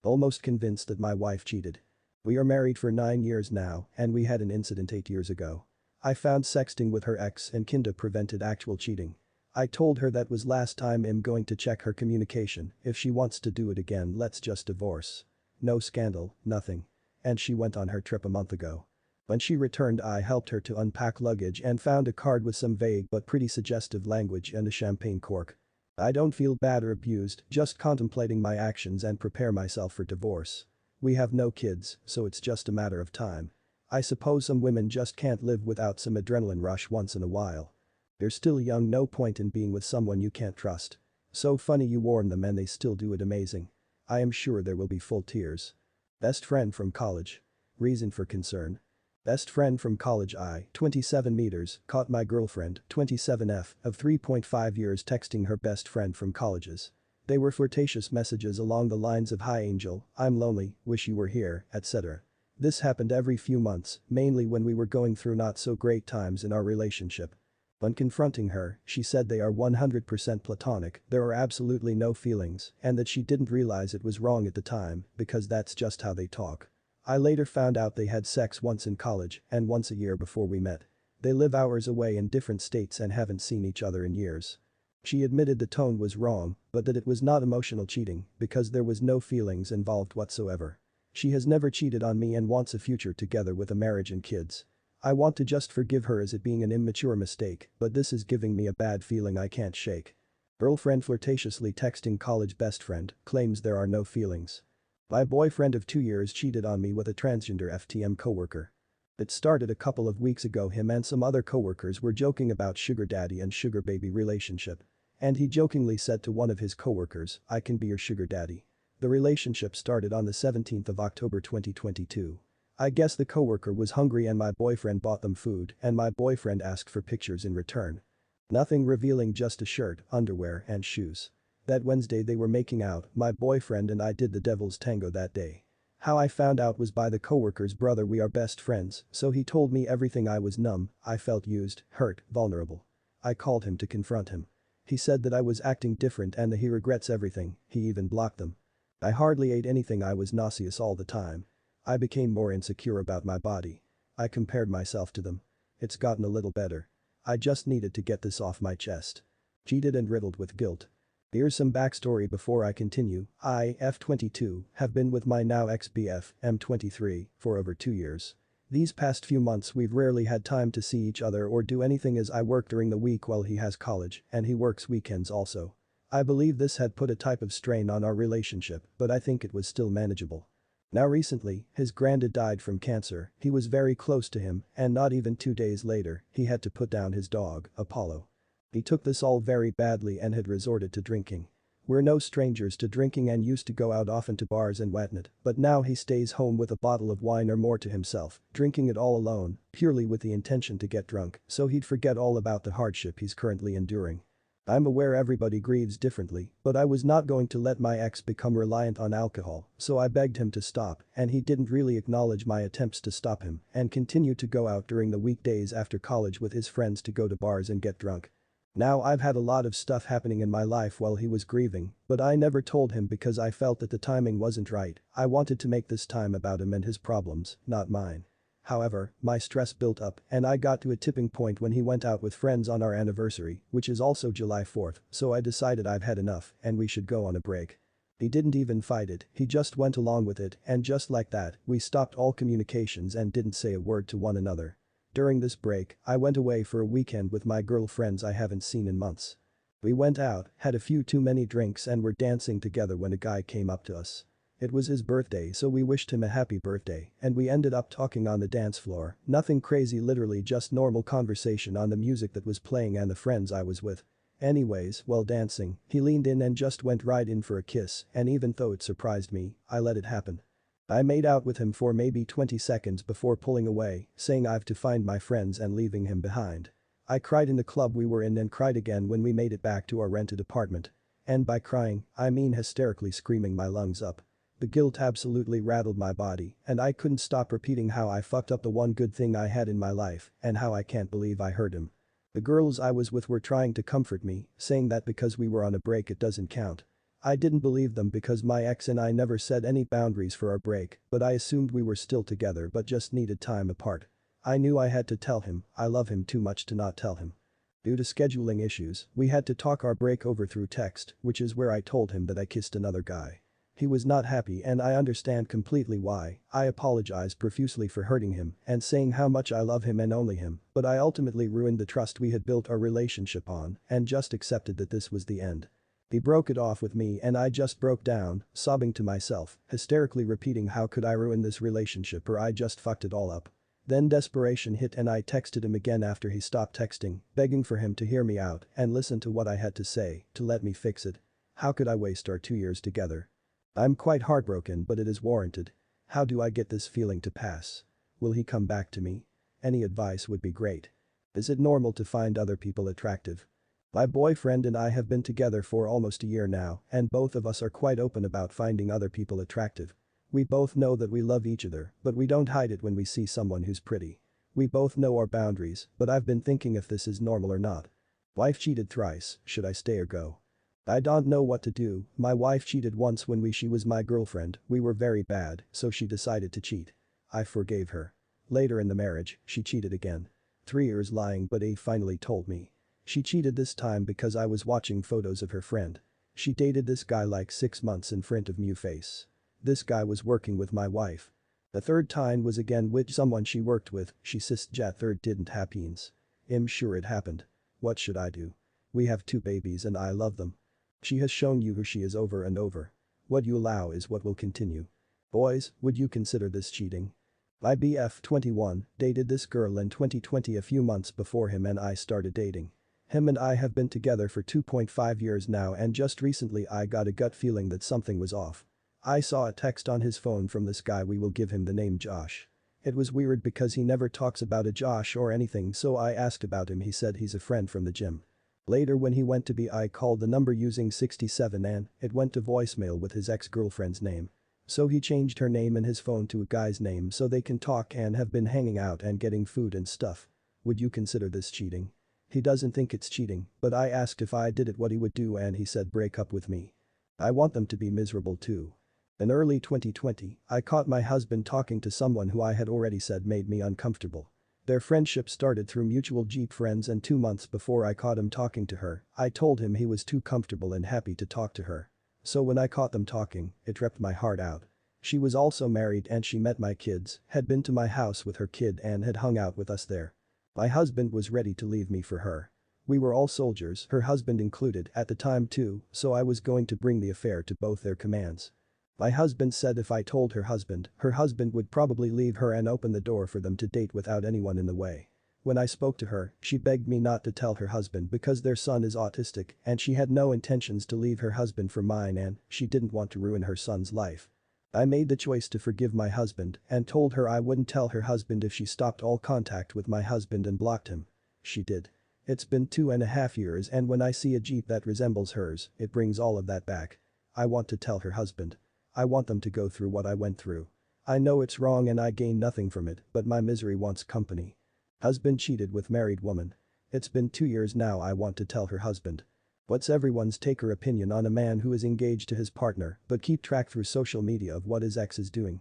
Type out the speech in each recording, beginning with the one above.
Almost convinced that my wife cheated. We are married for 9 years now and we had an incident 8 years ago. I found sexting with her ex and kinda prevented actual cheating. I told her that was last time I'm going to check her communication, if she wants to do it again let's just divorce. No scandal, nothing. And she went on her trip a month ago. When she returned I helped her to unpack luggage and found a card with some vague but pretty suggestive language and a champagne cork. I don't feel bad or abused, just contemplating my actions and prepare myself for divorce. We have no kids, so it's just a matter of time. I suppose some women just can't live without some adrenaline rush once in a while. You're still young, no point in being with someone you can't trust. So funny you warn them and they still do it. Amazing. I am sure there will be full tears. Best friend from college. Reason for concern. Best friend from college I, 27 meters, caught my girlfriend, 27F, of 3.5 years texting her best friend from colleges. They were flirtatious messages along the lines of "Hi Angel, I'm lonely, wish you were here," etc. This happened every few months, mainly when we were going through not so great times in our relationship. When confronting her, she said they are 100% platonic, there are absolutely no feelings, and that she didn't realize it was wrong at the time because that's just how they talk. I later found out they had sex once in college and once a year before we met. They live hours away in different states and haven't seen each other in years. She admitted the tone was wrong, but that it was not emotional cheating because there was no feelings involved whatsoever. She has never cheated on me and wants a future together with a marriage and kids. I want to just forgive her as it being an immature mistake, but this is giving me a bad feeling I can't shake. Girlfriend flirtatiously texting college best friend, claims there are no feelings. My boyfriend of 2 years cheated on me with a transgender FTM coworker. It started a couple of weeks ago. Him and some other coworkers were joking about sugar daddy and sugar baby relationship. And he jokingly said to one of his coworkers, "I can be your sugar daddy." The relationship started on the 17th of October 2022. I guess the coworker was hungry and my boyfriend bought them food and my boyfriend asked for pictures in return. Nothing revealing, just a shirt, underwear and shoes. That Wednesday they were making out, my boyfriend and I did the devil's tango that day. How I found out was by the coworker's brother. We are best friends, so he told me everything. I was numb, I felt used, hurt, vulnerable. I called him to confront him. He said that I was acting different and that he regrets everything, he even blocked them. I hardly ate anything, I was nauseous all the time. I became more insecure about my body. I compared myself to them. It's gotten a little better. I just needed to get this off my chest. Cheated and riddled with guilt. Here's some backstory before I continue. I, F22, have been with my now ex-BF, M23, for over 2 years. These past few months we've rarely had time to see each other or do anything as I work during the week while he has college and he works weekends also. I believe this had put a type of strain on our relationship, but I think it was still manageable. Now recently, his granddad died from cancer, he was very close to him and not even 2 days later, he had to put down his dog, Apollo. He took this all very badly and had resorted to drinking. We're no strangers to drinking and used to go out often to bars and whatnot, but now he stays home with a bottle of wine or more to himself, drinking it all alone, purely with the intention to get drunk so he'd forget all about the hardship he's currently enduring. I'm aware everybody grieves differently, but I was not going to let my ex become reliant on alcohol, so I begged him to stop and he didn't really acknowledge my attempts to stop him and continued to go out during the weekdays after college with his friends to go to bars and get drunk. Now I've had a lot of stuff happening in my life while he was grieving, but I never told him because I felt that the timing wasn't right. I wanted to make this time about him and his problems, not mine. However, my stress built up and I got to a tipping point when he went out with friends on our anniversary, which is also July 4th, so I decided I've had enough and we should go on a break. He didn't even fight it, he just went along with it and just like that, we stopped all communications and didn't say a word to one another. During this break, I went away for a weekend with my girlfriends I haven't seen in months. We went out, had a few too many drinks and were dancing together when a guy came up to us. It was his birthday so we wished him a happy birthday and we ended up talking on the dance floor, nothing crazy, literally just normal conversation on the music that was playing and the friends I was with. Anyways, while dancing, he leaned in and just went right in for a kiss and even though it surprised me, I let it happen. I made out with him for maybe 20 seconds before pulling away, saying I've to find my friends and leaving him behind. I cried in the club we were in and cried again when we made it back to our rented apartment. And by crying, I mean hysterically screaming my lungs up. The guilt absolutely rattled my body and I couldn't stop repeating how I fucked up the one good thing I had in my life and how I can't believe I hurt him. The girls I was with were trying to comfort me, saying that because we were on a break it doesn't count. I didn't believe them because my ex and I never set any boundaries for our break, but I assumed we were still together but just needed time apart. I knew I had to tell him, I love him too much to not tell him. Due to scheduling issues, we had to talk our break over through text, which is where I told him that I kissed another guy. He was not happy and I understand completely why. I apologized profusely for hurting him and saying how much I love him and only him, but I ultimately ruined the trust we had built our relationship on and just accepted that this was the end. He broke it off with me and I just broke down, sobbing to myself, hysterically repeating how could I ruin this relationship or I just fucked it all up. Then desperation hit and I texted him again after he stopped texting, begging for him to hear me out and listen to what I had to say, to let me fix it. How could I waste our 2 years together? I'm quite heartbroken but it is warranted. How do I get this feeling to pass? Will he come back to me? Any advice would be great. Is it normal to find other people attractive? My boyfriend and I have been together for almost a year now and both of us are quite open about finding other people attractive. We both know that we love each other, but we don't hide it when we see someone who's pretty. We both know our boundaries, but I've been thinking if this is normal or not. Wife cheated thrice, should I stay or go? I don't know what to do, my wife cheated once when she was my girlfriend, we were very bad, so she decided to cheat. I forgave her. Later in the marriage, she cheated again. 3 years lying but he finally told me. She cheated this time because I was watching photos of her friend. She dated this guy like 6 months in front of new face. This guy was working with my wife. The third time was again with someone she worked with, she says that third didn't happens. I'm sure it happened. What should I do? We have 2 babies and I love them. She has shown you who she is over and over. What you allow is what will continue. Boys, would you consider this cheating? My BF 21 dated this girl in 2020 a few months before him and I started dating. Him and I have been together for 2.5 years now and just recently I got a gut feeling that something was off. I saw a text on his phone from this guy, we will give him the name Josh. It was weird because he never talks about a Josh or anything, so I asked about him. He said he's a friend from the gym. Later when he went to be, I called the number using 67 and it went to voicemail with his ex-girlfriend's name. So he changed her name in his phone to a guy's name so they can talk and have been hanging out and getting food and stuff. Would you consider this cheating? He doesn't think it's cheating, but I asked if I did it what he would do and he said break up with me. I want them to be miserable too. In early 2020, I caught my husband talking to someone who I had already said made me uncomfortable. Their friendship started through mutual Jeep friends and 2 months before I caught him talking to her, I told him he was too comfortable and happy to talk to her. So when I caught them talking, it ripped my heart out. She was also married and she met my kids, had been to my house with her kid and had hung out with us there. My husband was ready to leave me for her. We were all soldiers, her husband included, at the time too, so I was going to bring the affair to both their commands. My husband said if I told her husband would probably leave her and open the door for them to date without anyone in the way. When I spoke to her, she begged me not to tell her husband because their son is autistic and she had no intentions to leave her husband for mine and she didn't want to ruin her son's life. I made the choice to forgive my husband and told her I wouldn't tell her husband if she stopped all contact with my husband and blocked him. She did. It's been 2.5 years and when I see a Jeep that resembles hers, it brings all of that back. I want to tell her husband. I want them to go through what I went through. I know it's wrong and I gain nothing from it, but my misery wants company. Husband cheated with married woman. It's been 2 years now. I want to tell her husband. What's everyone's take or opinion on a man who is engaged to his partner but keep track through social media of what his ex is doing?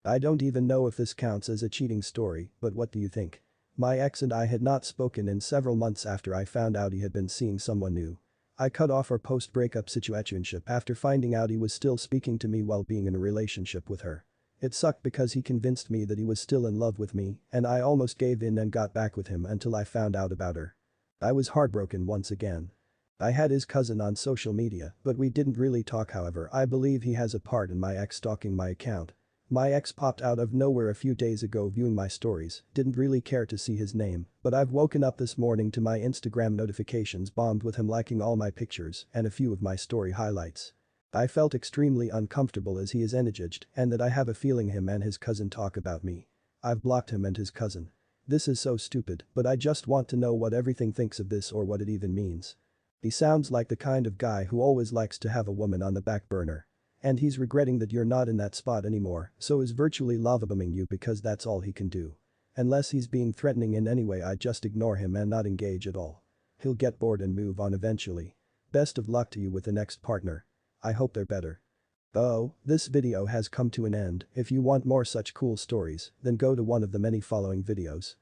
I don't even know if this counts as a cheating story, but what do you think? My ex and I had not spoken in several months after I found out he had been seeing someone new. I cut off our post-breakup situationship after finding out he was still speaking to me while being in a relationship with her. It sucked because he convinced me that he was still in love with me and I almost gave in and got back with him until I found out about her. I was heartbroken once again. I had his cousin on social media, but we didn't really talk. However, I believe he has a part in my ex stalking my account. My ex popped out of nowhere a few days ago viewing my stories, didn't really care to see his name, but I've woken up this morning to my Instagram notifications bombed with him liking all my pictures and a few of my story highlights. I felt extremely uncomfortable as he is engaged and that I have a feeling him and his cousin talk about me. I've blocked him and his cousin. This is so stupid, but I just want to know what everything thinks of this or what it even means. He sounds like the kind of guy who always likes to have a woman on the back burner. And he's regretting that you're not in that spot anymore, so is virtually lava-bombing you because that's all he can do. Unless he's being threatening in any way, I just ignore him and not engage at all. He'll get bored and move on eventually. Best of luck to you with the next partner. I hope they're better. Though, this video has come to an end. If you want more such cool stories, then go to one of the many following videos.